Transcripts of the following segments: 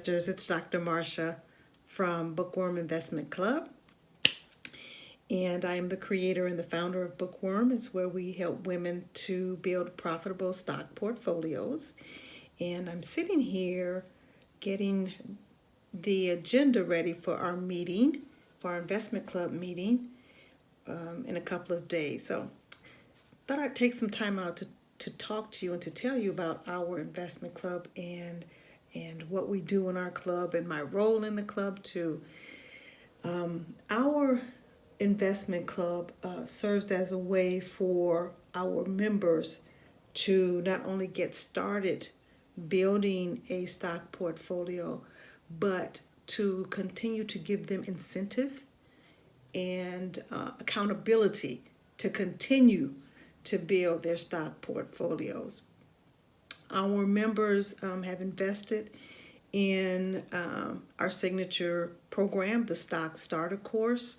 investors. It's Dr. Marcia from Bookworm Investment Club. And I am the creator and the founder of Bookworm. It's where we help women to build profitable stock portfolios. And I'm sitting here getting the agenda ready for our meeting, for our investment club meeting in a couple of days. So thought I'd take some time out to talk to you and to tell you about our investment club and what we do in our club and my role in the club too. Our investment club serves as a way for our members to not only get started building a stock portfolio, but to continue to give them incentive and accountability to continue to build their stock portfolios. Our members have invested in our signature program, the Stock Starter Course,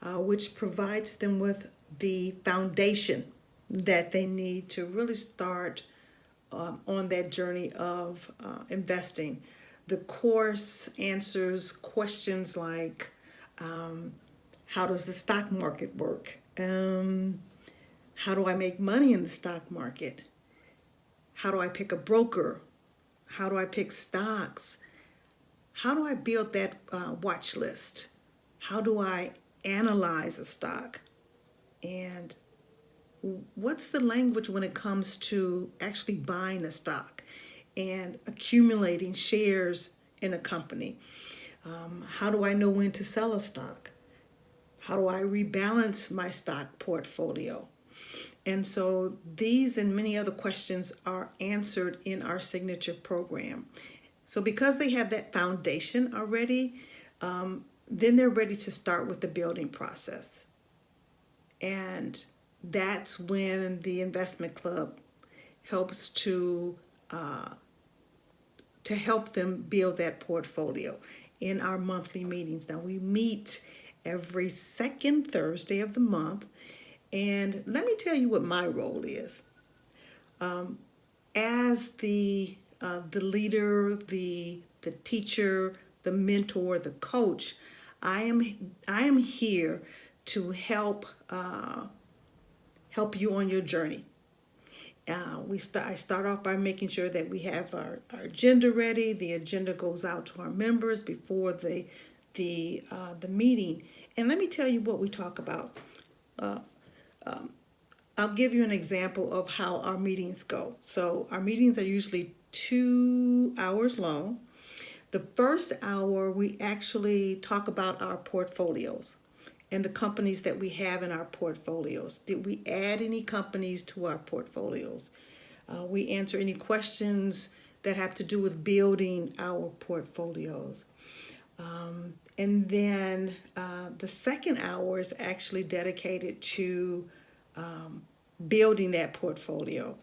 which provides them with the foundation that they need to really start on that journey of investing. The course answers questions like how does the stock market work? How do I make money in the stock market? How do I pick a broker? How do I pick stocks? How do I build that watch list? How do I analyze a stock? And what's the language when it comes to actually buying a stock and accumulating shares in a company? How do I know when to sell a stock? How do I rebalance my stock portfolio? And so these and many other questions are answered in our signature program. So because they have that foundation already, then they're ready to start with the building process. And that's when the investment club helps to help them build that portfolio in our monthly meetings. Now we meet every second Thursday of the month. And let me tell you what my role is. As the leader, the teacher, the mentor, the coach, I am here to help you on your journey. I start off by making sure that we have our agenda ready. The agenda goes out to our members before the meeting. And let me tell you what we talk about. I'll give you an example of how our meetings go. So our meetings are usually 2 hours long. The first hour, we actually talk about our portfolios and the companies that we have in our portfolios. Did we add any companies to our portfolios? We answer any questions that have to do with building our portfolios. And then the second hour is actually dedicated to building that portfolio.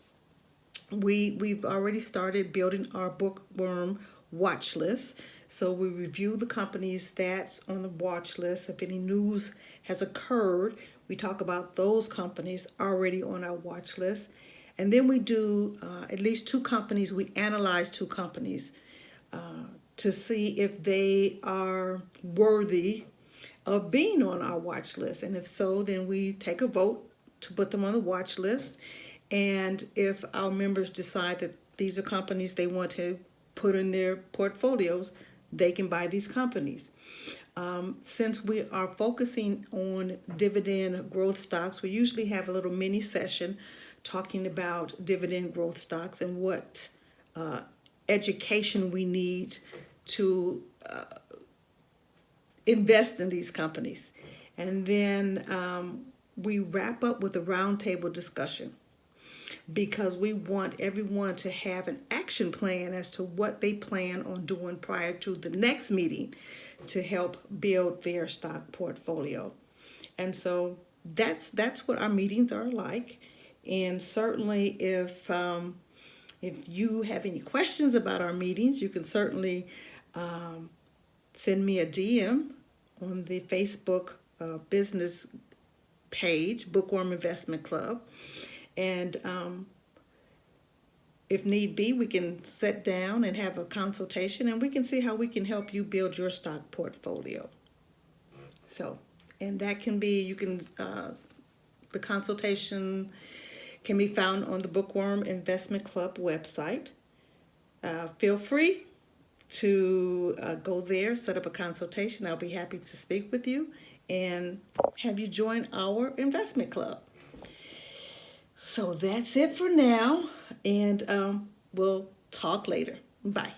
We've already started building our Bookworm watch list. So we review the companies that's on the watch list. If any news has occurred, we talk about those companies already on our watch list. And then we do at least 2 companies. We analyze 2 companies to see if they are worthy of being on our watch list. And if so, then we take a vote to put them on the watch list. And if our members decide that these are companies they want to put in their portfolios, they can buy these companies. Since we are focusing on dividend growth stocks, we usually have a little mini session talking about dividend growth stocks and what education we need to invest in these companies. And then we wrap up with a roundtable discussion because we want everyone to have an action plan as to what they plan on doing prior to the next meeting to help build their stock portfolio. And so that's what our meetings are like. And certainly if you have any questions about our meetings, you can certainly send me a DM on the Facebook business page, Bookworm Investment Club. And if need be, we can sit down and have a consultation, and we can see how we can help you build your stock portfolio. So, and that can be, the consultation can be found on the Bookworm Investment Club website. Feel free to go there, set up a consultation. I'll be happy to speak with you and have you join our investment club. So that's it for now, and we'll talk later. Bye.